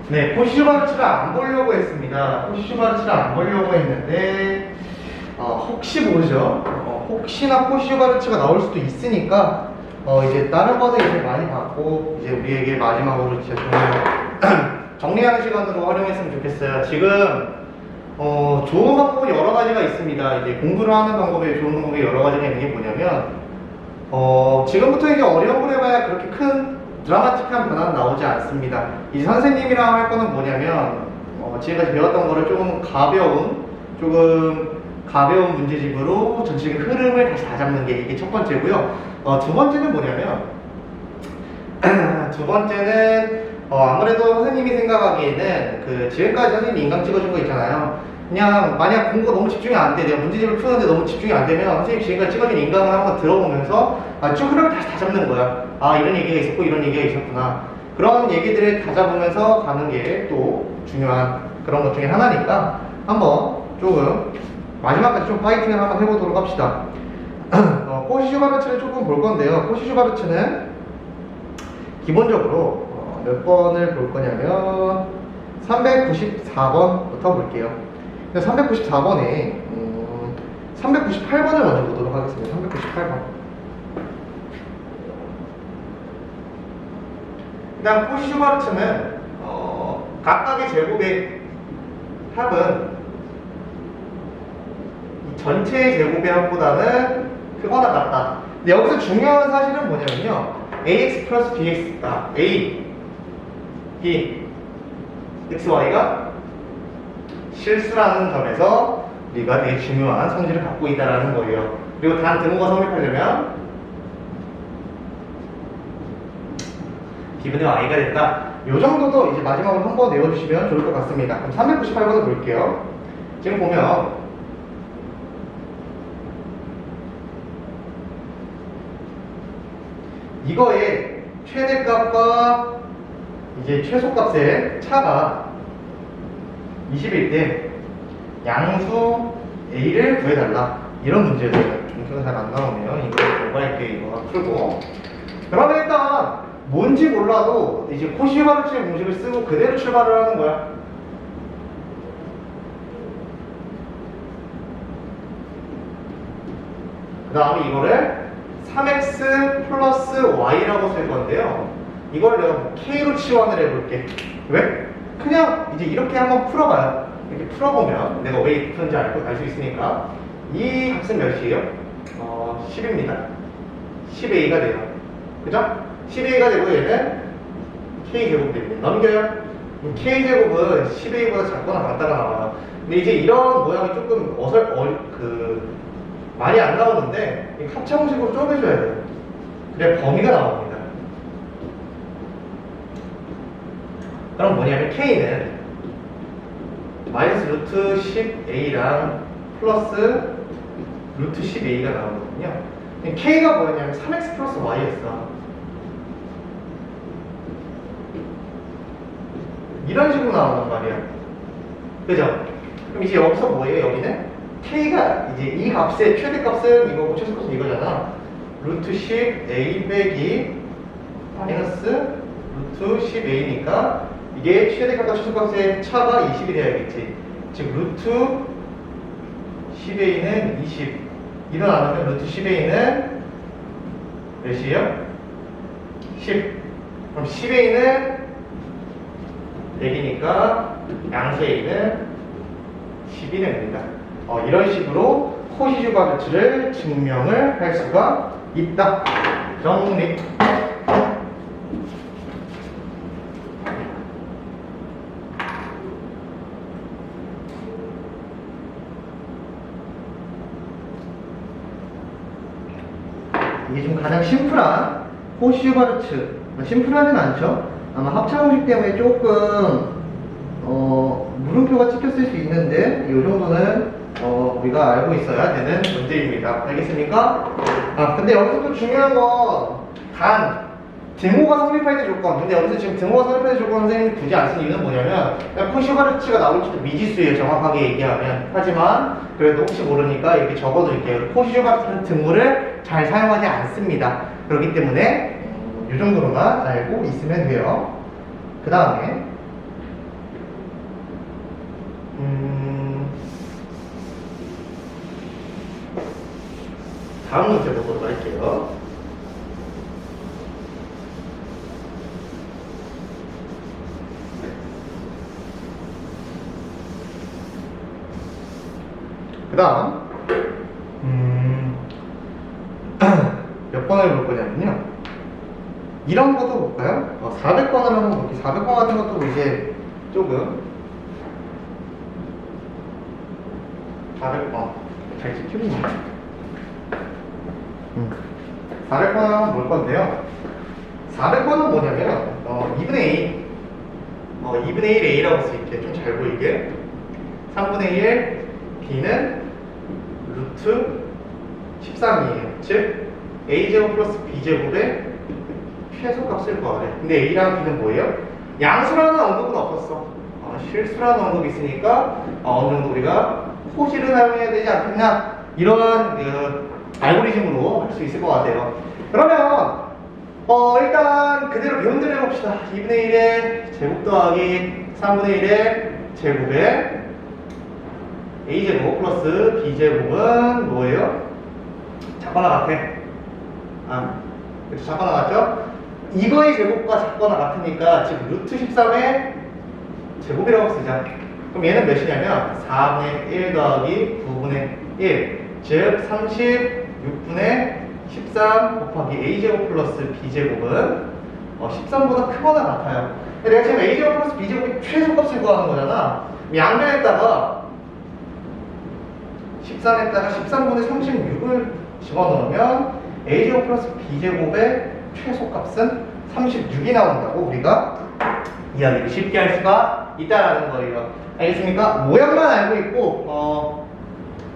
네, 코시슈바르츠를 안 보려고 했습니다. 코시슈바르츠를 안 보려고 했는데 혹시 모르죠? 혹시나 코시슈바르츠가 나올 수도 있으니까 이제 다른 거는 이제 많이 봤고 이제 우리에게 마지막으로 진짜 정리하는 시간으로 활용했으면 좋겠어요. 지금 좋은 방법이 여러 가지가 있습니다. 이제 공부를 하는 방법에 좋은 방법이 여러 가지가 있는 게 뭐냐면 지금부터 이제 어려움을 해봐야 그렇게 큰 드라마틱한 변화는 나오지 않습니다. 이 선생님이랑 할 거는 뭐냐면 지금까지 배웠던 거를 조금 가벼운 문제집으로 전체적인 흐름을 다시 다잡는 게 이게 첫 번째고요. 두 번째는 뭐냐면 두 번째는 아무래도 선생님이 생각하기에는 지금까지 선생님이 인강 찍어준 거 있잖아요. 그냥 만약 공부가 너무 집중이 안 돼, 내가 문제집을 푸는데 너무 집중이 안 되면 선생님 지금까지 찍어준 인강을 한번 들어보면서 쭉 흐름을 다시 다잡는 거야. 이런 얘기가 있었고 이런 얘기가 있었구나. 그런 얘기들을 다잡으면서 가는 게 또 중요한 그런 것 중에 하나니까 한번 조금 마지막까지 좀 파이팅을 한번 해보도록 합시다. 코시슈바르츠를 조금 볼 건데요. 코시슈바르츠는 기본적으로 몇 번을 볼 거냐면 394번부터 볼게요. 394번에 398번을 먼저 보도록 하겠습니다. 398번. 일단 코시슈바르츠는 각각의 제곱의 합은 전체의 제곱의 합보다는 크거나 같다. 근데 여기서 중요한 사실은 뭐냐면요, ax 플러스 bx가 a, b, xy가 실수라는 점에서 우리가 되게 중요한 성질을 갖고 있다는 거예요. 그리고 단 등호가 성립하려면 b분의 y가 된다. 이 정도도 이제 마지막으로 한번 외워주시면 좋을 것 같습니다. 그럼 398번을 볼게요. 지금 보면 이거의 최대값과 이제 최소값의 차가 20일 때 양수 A를 구해달라. 이런 문제들 점수가 잘 안 나오네요. 이거 공부할게요. 이거 풀고. 그러면 일단 뭔지 몰라도 이제 코시슈바르츠의 공식을 쓰고 그대로 출발을 하는 거야. 그 다음에 이거를 3x 플러스 y라고 쓸 건데요. 이걸 내가 k로 치환을 해볼게. 왜? 그냥 이제 이렇게 한번 풀어봐요. 이렇게 풀어보면 내가 왜 이렇게 푸는지 알 수 있으니까. 이 값은 몇이에요? 10입니다. 10a가 돼요. 그죠? 10a가 되고 얘는 k제곱 됩니다. 넘겨요. k제곱은 10a보다 작거나 같다가 나와요. 근데 이제 이런 모양이 조금 많이 안 나오는데 합차공식으로 쪼개줘야 돼요. 그래야 범위가 나옵니다. 그럼 뭐냐면 k는 마이너스 루트 10a랑 플러스 루트 10a가 나오거든요. k가 뭐였냐면 3x 플러스 y였어. 이런 식으로 나온단 말이야. 그죠? 그럼 이제 여기서 뭐예요? 여기는 k가 이제 이 값의 최대값은 이거고 최소값은 이거잖아. 루트 10a 빼기 마이너스 루트 10a니까 이게 최대값과 최소값의 차가 20이 돼야겠지. 즉 루트 10a는 20. 일어나면 루트 10a는 몇이에요? 10. 그럼 10a는 100이니까 양수 a는 10이 됩니다. 이런 식으로 코시슈바르츠를 증명을 할 수가 있다. 정리. 이게 좀 가장 심플한 코시슈바르츠. 심플하진 않죠? 아마 합차공식 때문에 조금 물음표가 찍혔을 수 있는데 이 정도는 우리가 알고 있어야 되는 문제입니다. 알겠습니까? 근데 여기서 또 중요한 건 등호가 성립할 때 조건. 근데 여기서 지금 등호가 성립할 때 조건 선생님이 굳이 안 쓴 이유는 뭐냐면 코시슈바르츠가 나올지도 미지수예요, 정확하게 얘기하면. 하지만 그래도 혹시 모르니까 이렇게 적어드릴게요. 코시슈바르츠는 등호를 잘 사용하지 않습니다. 그렇기 때문에 이 정도로만 알고 있으면 돼요. 그 다음에 다음 문제 보도록 할게요. 그 다음 몇 번을 볼 거냐면요, 이런 것도 볼까요? 400번을 한번 볼게요. 400번 같은 것도 이제 조금 400번 잘 지키고 400번을 한번 볼 건데요. 400번은 뭐냐면 2분의 1 2분의 1 A라고 쓸 수 있게 좀 잘 보이게 3분의 1 B는 루트 13이에요. 즉 A제곱 플러스 B제곱의 최소값을 구하래. 근데 A랑 B는 뭐예요? 양수라는 언급은 없었어. 실수라는 언급이 있으니까 어느 정도 우리가 호실을 사용해야 되지 않겠냐, 이러한 알고리즘으로 할 수 있을 것 같아요. 그러면 일단 그대로 배운 대로 해봅시다. 2분의 1의 제곱 더하기 3분의 1의 제곱에 A제곱 플러스 B제곱은 뭐예요? 작거나 같아. 그렇죠, 작거나 같죠? 이거의 제곱과 작거나 같으니까 지금 루트 13의 제곱이라고 쓰자. 그럼 얘는 몇이냐면 4분의 1 더하기 9분의 1, 즉 36분의 13 곱하기 A제곱 플러스 B제곱은 13보다 크거나 같아요. 내가 지금 A제곱 플러스 B제곱의 최소값을 구하는 거잖아. 양변에다가 13에다가 13분의 36을 집어넣으면 A제곱 플러스 B제곱의 최소값은 36이 나온다고 우리가 이야기를 쉽게 할 수가 있다라는 거예요. 알겠습니까? 모양만 알고 있고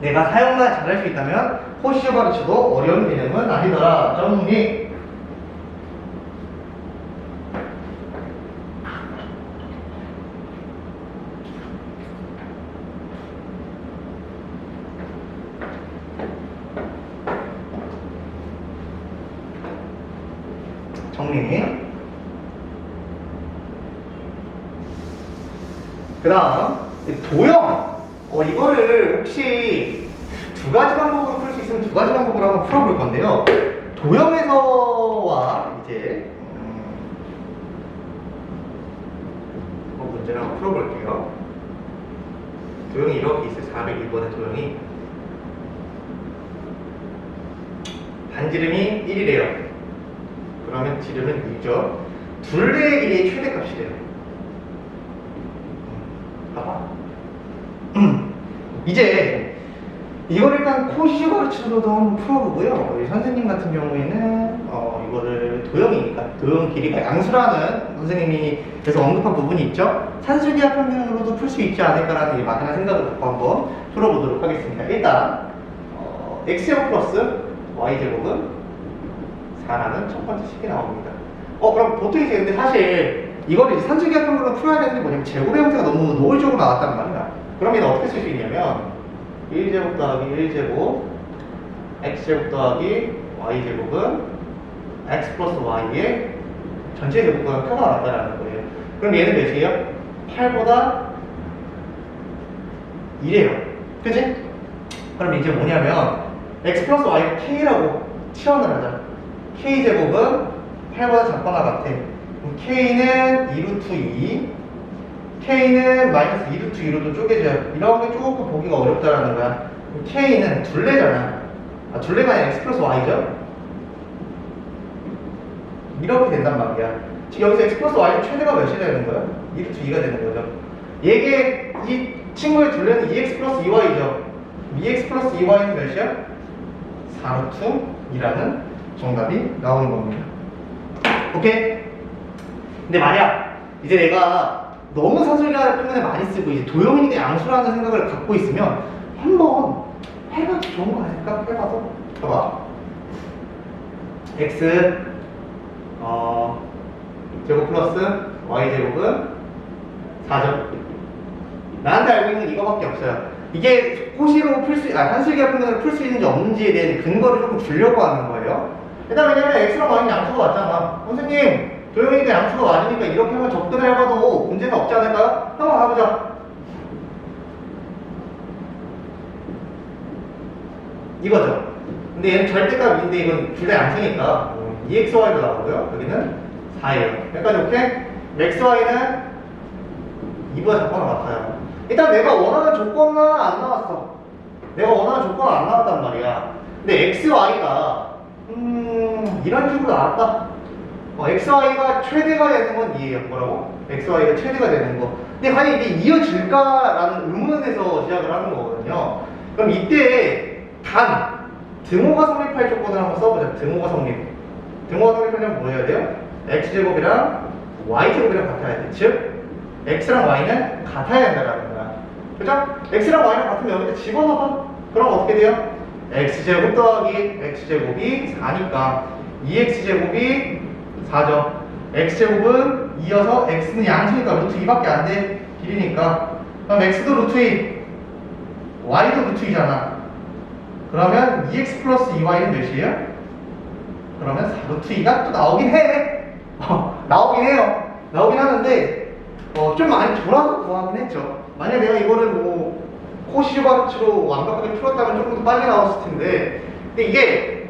내가 사용만 잘할 수 있다면 호시오 가르쳐도 어려운 개념은 아니더라. 정리. 정리. 그 다음 도형. 이거를 혹시 두 가지 방법으로 풀 수 있으면 두 가지 방법으로 한번 풀어볼 건데요. 도형에서와 이제 문제를 한번 풀어볼게요. 도형이 이렇게 있어요. 402번의 도형이 반지름이 1이래요. 그러면 지름은 2죠. 둘레의 길이의 최대값이래요. 봐봐. 이제 이걸 일단 코시오 가르치로도 한번 풀어보고요. 우리 선생님 같은 경우에는 이거를 도형이니까 도형 길이가 양수라는 선생님이 계속 언급한 부분이 있죠. 산술기하 평면으로도 풀 수 있지 않을까라는 막연한 생각을 갖고 한번 풀어보도록 하겠습니다. 일단 x제곱 플러스 y제곱은 4라는 첫 번째 식이 나옵니다. 그럼 보통 이제 근데 사실 이거를 이제 산술기하 평면으로 풀어야 되는 게 뭐냐면 제곱의 형태가 너무 노골적으로 나왔단 말이야. 그럼 얘는 어떻게 쓸 수 있냐면 1제곱 더하기 1제곱 x제곱 더하기 y제곱은 x 플러스 y의 전체 제곱보다 크거나 같다라는 거예요. 그럼 얘는 몇이에요? 8보다 1이에요. 그치? 그럼 이제 뭐냐면 x 플러스 y를 k라고 치환을 하자. k제곱은 8보다 작거나 같아. 그럼 k는 2루트 2, k는 마이너스 2루트 2로도 쪼개져요. 이런 게 조금 보기가 어렵다라는 거야. 그럼 k는 둘레잖아. 둘레가 아니라 x 플러스 y죠? 이렇게 된단 말이야. 지금 여기서 x 플러스 y의 최대가 몇이 되는 거야? 2루트 2가 되는 거죠. 얘게 이 친구의 둘레는 2x 플러스 2y죠. 2x 플러스 2y는 몇이야? 4루트 2라는 정답이 나오는 겁니다. 오케이? 근데 만약 이제 내가 너무 산술기하 표현을 많이 쓰고 이제 도형이니까 양수라는 생각을 갖고 있으면 한번 해봐도 좋은 거 아닐까? 해봐도. 봐봐. x 제곱 플러스 y 제곱은 4죠. 나한테 알고 있는 이거밖에 없어요. 이게 호시로 풀 수, 산술기하 표현을 풀 수 있는지 없는지에 대한 근거를 조금 주려고 하는 거예요. 일단 왜냐면 x랑 y는 양수가 같잖아. 선생님, 도형이니까 양수가 맞으니까 이렇게만 접근을 해봐도 문제는 없지 않을까요? 한번 가보자. 이거죠. 근데 얘는 절대값인데 이건 둘 다 양수니까 2xy가 나오고요. 여기는 4예요. 여기까지 오케이? xy는 2보다 작거나 같아요. 일단 내가 원하는 조건은 안 나왔어. 내가 원하는 조건은 안 나왔단 말이야. 근데 xy가 이런 식으로 나왔다. xy가 최대가 되는 건 이해해요. 뭐라고? xy가 최대가 되는 거. 근데 과연 이게 이어질까라는 의문에서 시작을 하는 거거든요. 그럼 이때 등호가 성립할 조건을 한번 써보자. 등호가 성립하려면 뭐 해야 돼요? x제곱이랑 y제곱이랑 같아야 돼. 즉 x랑 y는 같아야 된다는 거야. 그죠? x랑 y랑 같으면 여기다 집어넣어봐. 그럼 어떻게 돼요? x제곱 더하기 x제곱이 4니까 2x제곱이 4죠. x제곱은 2여서 x는 양수니까 루트 2밖에 안 돼. 길이니까. 그럼 x도 루트 2, y도 루트 2잖아. 그러면 2x 플러스 2y는 몇이에요? 그러면 4 루트 2가 또 나오긴 해. 나오긴 해요. 나오긴 하는데 좀 많이 돌아서 구하긴 했죠. 만약 내가 이거를 뭐 코시바르츠로 완벽하게 풀었다면 조금 더 빨리 나왔을 텐데, 근데 이게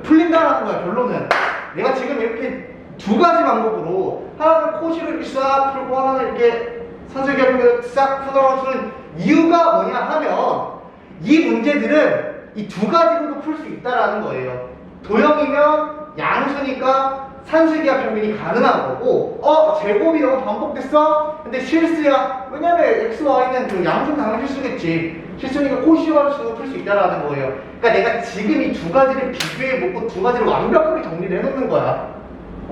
풀린다라는 거야. 결론은 내가 지금 이렇게 두 가지 방법으로 하나는 코시로 이렇게 싹 풀고 하나는 이렇게 산술기하면서 싹 풀어주는 이유가 뭐냐 하면 이 문제들은 이 두 가지로도 풀 수 있다라는 거예요. 도형이면 양수니까 산술기하 평균이 가능한 거고, 제곱이 너무 반복됐어? 근데 실수야. 왜냐면 x, y는 그 양수는 당연히 실수겠지. 실수니까 코시바르츠도 풀 수 있다라는 거예요. 그러니까 내가 지금 이 두 가지를 비교해보고 두 가지를 완벽하게 정리를 해놓는 거야.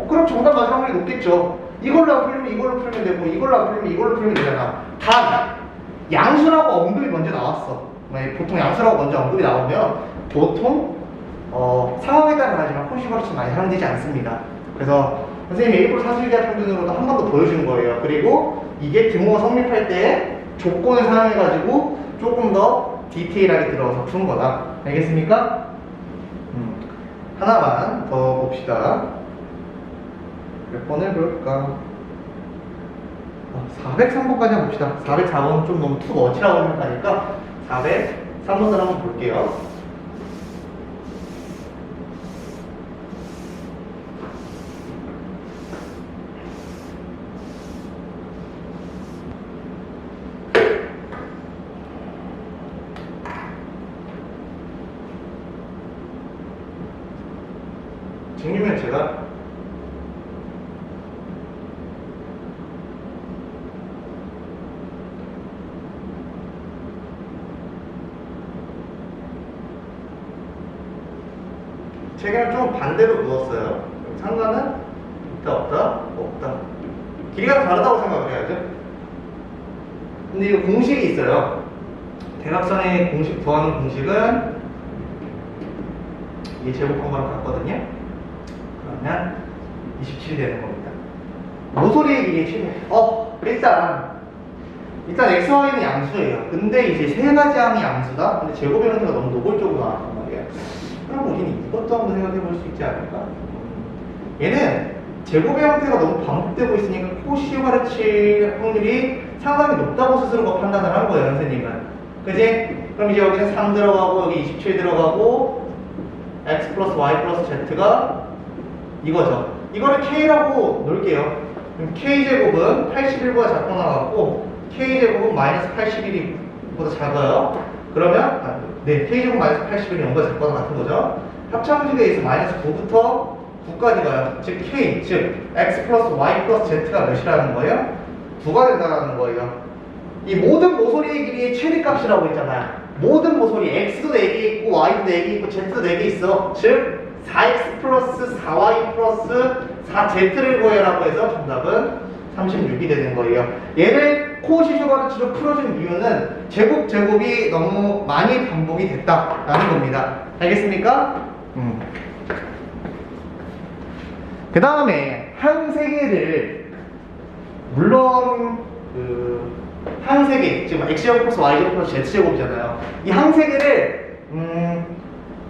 그럼 정답 맞을 확률이 높겠죠. 이걸로 안 풀리면 이걸로 풀면 되고, 이걸로 안 풀리면 이걸로 풀면 되잖아. 단 양수라고 언급이 먼저 나왔어. 보통 양수라고 먼저 언급이 나오면 보통 상황에 따라 다르지만 코시바르츠 많이 사용되지 않습니다. 그래서 선생님이 일부러 산술기하 평균으로도 한 번 더 보여준 거예요. 그리고 이게 등호가 성립할 때 조건을 사용해가지고 조금 더 디테일하게 들어가서 푸는 거다. 알겠습니까? 하나만 더 봅시다. 몇 번을 볼까? 403번까지 한번 봅시다. 404번은 좀 너무 투머치라고 생각하니까 403번을 한번 볼게요. 정리면 제가 책에는 좀 반대로 누웠어요. 상관은 있다 없다? 없다. 길이가 다르다고 생각을 해야죠. 근데 이거 공식이 있어요. 대각선의 공식 구하는 공식은 이게 제곱한 거랑 같거든요. 그러면 27이 되는 겁니다. 모서리의 길이 7. 일단 x, y는 양수예요. 근데 이제 세 가지 항이 양수다? 근데 제곱의 형태가 너무 노골적으로 나왔단 말이야. 그럼 우리는 이것도 한번 생각해 볼 수 있지 않을까? 얘는 제곱의 형태가 너무 반복되고 있으니까 코시바르츠 확률이 상당히 높다고 스스로가 판단을 한 거예요, 선생님은. 그지? 그럼 이제 여기는 3 들어가고 여기 27 들어가고 x 플러스 y 플러스 z가 이거죠. 이거를 k라고 놓을게요. 그럼 k제곱은 81보다 작거나 같고 k제곱은 마이너스 81보다 작아요. 그러면 k제곱 마이너스 81이 0보다 작거나 같은 거죠. 합창식에 의해서 마이너스 9부터 9까지 가요. 즉 k, 즉 x 플러스 y 플러스 z가 몇이라는 거예요? 9가 된다는 거예요. 이 모든 모서리의 길이의 최대값이라고 했잖아요. 모든 모서리 x도 4개 있고 y도 4개 있고 z도 4개 있어. 즉 4x 플러스 4y 플러스 4z를 구해라고 해서 정답은 36이 되는 거예요. 얘를 코시슈바르츠로 풀어준 이유는 제곱이 너무 많이 반복이 됐다라는 겁니다. 알겠습니까? 그 다음에 항세계를 물론 항세계 지금 x제곱 플러스 y제곱 플러스 z제곱이잖아요. 이 항세계를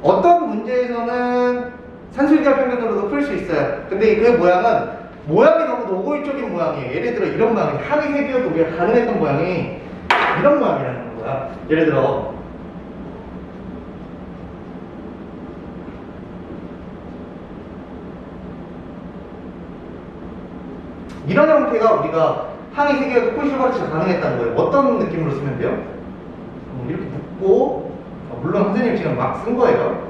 어떤 문제에서는 산술기하 평균으로도 풀 수 있어요. 근데 그 모양은 모양이 너무 노골적인 모양이에요. 예를 들어 이런 모양이 항의 세기여도 우리가 가능했던 모양이 이런 모양이라는 거야. 예를 들어 이런 형태가 우리가 항의 세기여도 코시발치가 가능했다는 거예요. 어떤 느낌으로 쓰면 돼요? 이렇게 묶고 물론 선생님 지금 막 쓴 거예요.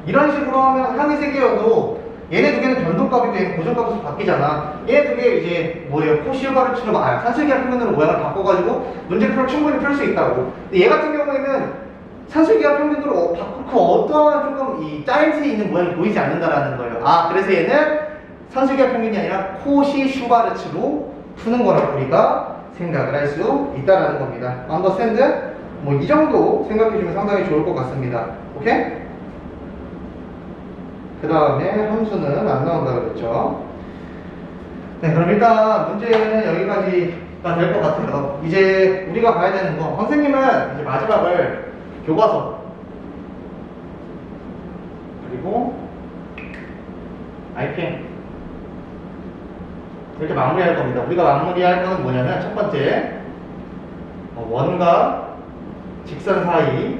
이런 식으로 하면 항의 세개여도 얘네 두 개는 변동값이 돼 고정값으로 바뀌잖아. 얘네 두 개 이제 뭐예요? 코시우바르츠로 산술기하 평면으로 모양을 바꿔가지고 문제풀을 충분히 풀 수 있다고. 근데 얘 같은 경우에는 산술기하 평면으로 그 어떠한 조금 이 짜임새 있는 모양이 보이지 않는다라는 거예요. 아, 그래서 얘는 산술기하 평면이 아니라 코시슈바르츠로 푸는 거라고 우리가 생각을 할 수 있다라는 겁니다. 언더스탠드? 뭐 이 정도 생각해주면 상당히 좋을 것 같습니다. 오케이? 그 다음에 함수는 안 나온다 그랬죠. 네, 그럼 일단 문제는 여기까지가 될 것 같아요. 이제 우리가 봐야 되는 거, 선생님은 이제 마지막을 교과서 그리고 IPM 이렇게 마무리할 겁니다. 우리가 마무리할 거는 뭐냐면 첫 번째 원과 직선 사이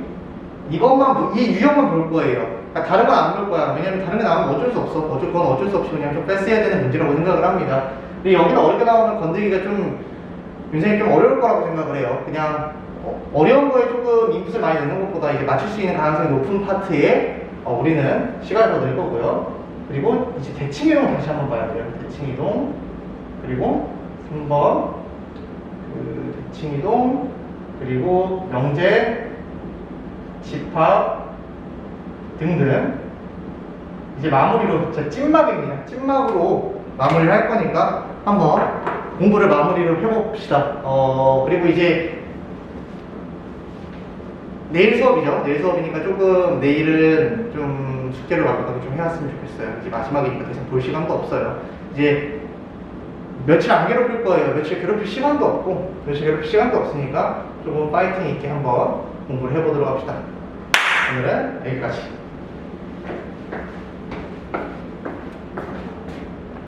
이것만 이 유형만 볼 거예요. 그러니까 다른 건 안 볼 거야. 왜냐면 다른 게 나오면 어쩔 수 없어. 그건 어쩔 수 없이 그냥 좀 패스해야 되는 문제라고 생각을 합니다. 근데 여기는 어렵게 나오면 건드리기가 좀 굉장히 좀 어려울 거라고 생각을 해요. 그냥 어려운 거에 조금 인풋을 많이 넣는 것보다 이제 맞출 수 있는 가능성이 높은 파트에 우리는 시간을 더 낼 거고요. 그리고 이제 대칭 이동 다시 한번 봐야 돼요. 대칭 이동 그리고 3번 그 대칭 이동 그리고 명제 집합 등등. 이제 마무리로 진짜 찐막입니다. 찐막으로 마무리를 할 거니까 한번 공부를 마무리로 해봅시다. 그리고 이제 내일 수업이죠. 내일 수업이니까 조금 내일은 좀 숙제를 완벽하게 좀 해왔으면 좋겠어요. 이제 마지막이니까 더 이상 볼 시간도 없어요. 이제 며칠 안 괴롭힐 거예요. 며칠 괴롭힐 시간도 없고 며칠 괴롭힐 시간도 없으니까 조금 파이팅 있게 한번 공부를 해보도록 합시다. 오늘은 여기까지.